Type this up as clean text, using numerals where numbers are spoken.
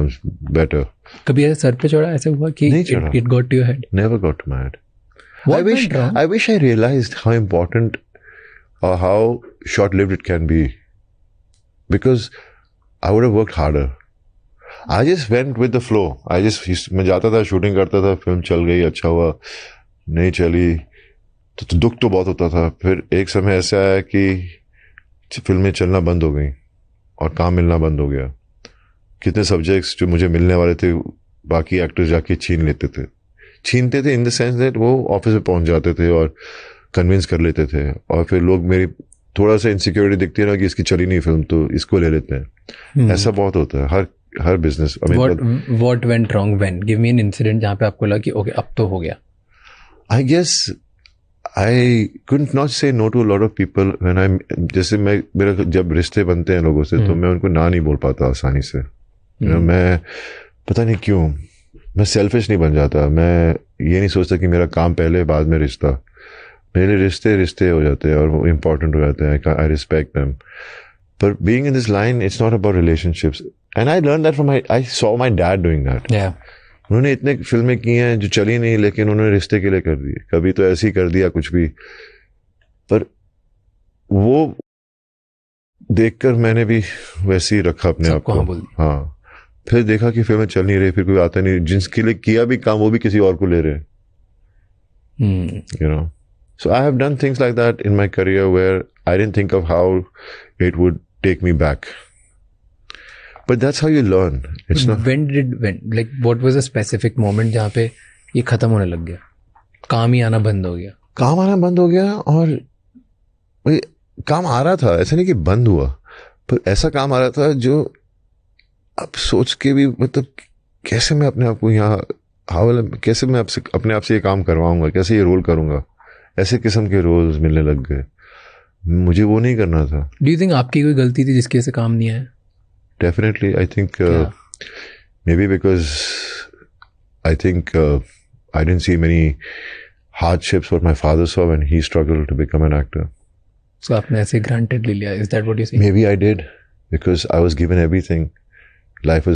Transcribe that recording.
becomes better. कभी ऐसे sir पे चढ़ा, ऐसे हुआ कि it got to your head? Never got to my head. What went wrong? I wish I realized how important or how short-lived it can be, because I would have worked harder. I just went with the flow. मैं जाता था, shooting करता था, film चल गई, अच्छा हुआ, नहीं चली तो दुख तो बहुत होता था. फिर एक समय ऐसा आया कि फिल्में चलना बंद हो गई और काम मिलना बंद हो गया. कितने सब्जेक्ट्स जो मुझे मिलने वाले थे बाकी एक्टर्स जाके छीनते थे इन द सेंस दैट वो ऑफिस में पहुंच जाते थे और कन्विंस कर लेते थे, और फिर लोग मेरी थोड़ा सा इनसिक्योरिटी दिखती है ना कि इसकी चली नहीं फिल्म तो इसको ले लेते हैं. ऐसा बहुत होता है हर business. What went wrong when? Give me an incident जहाँ पे आपको लगा कि ओके अब तो हो गया. I guess I couldn't not say no to a lot of people when जैसे मेरा जब रिश्ते बनते हैं लोगों से तो मैं उनको ना नहीं बोल पाता आसानी से. मैं पता नहीं क्यों, मैं सेल्फिश नहीं बन जाता. मैं ये नहीं सोचता कि मेरा काम पहले बाद में रिश्ता. मेरे लिए रिश्ते हो जाते हैं और वो इम्पोर्टेंट हो जाते हैं. I respect them. But being in this line, it's not about relationships. And I learned that I saw my dad doing that. Yeah. उन्होंने इतने फिल्में की हैं जो चली नहीं, लेकिन उन्होंने रिश्ते के लिए कर दिए. कभी तो ऐसे ही कर दिया कुछ भी, पर वो देखकर मैंने भी वैसे ही रखा अपने आप को. हाँ, फिर देखा कि फिल्में चल नहीं रही, फिर कोई आता नहीं जिसके लिए किया भी काम वो भी किसी और को ले रहे. You know, so I have done things like that in my career where I didn't think of how it would take me back. But that's how you learn. It's not. Like what was a specific moment जहाँ पे ये खत्म होने लग गया, काम ही आना बंद हो गया? काम आना बंद हो गया, और काम आ रहा था, ऐसा नहीं कि बंद हुआ, पर ऐसा काम आ रहा था जो अब सोच के भी मतलब कैसे मैं अपने आप को यहाँ कैसे मैं अपने आप से ये काम करवाऊंगा, कैसे ये रोल करूंगा. ऐसे किस्म के रोल्स मिलने लग गए, मुझे वो नहीं करना था. Do you think आपकी कोई गलती थी जिसकी वजह से काम नहीं आया? Definitely, I think maybe because I think I didn't see many hardships what my father saw when he struggled to become an actor. So आपने ऐसे granted ले लिया? Is that what you're saying? Maybe I did, because I was given everything. Life was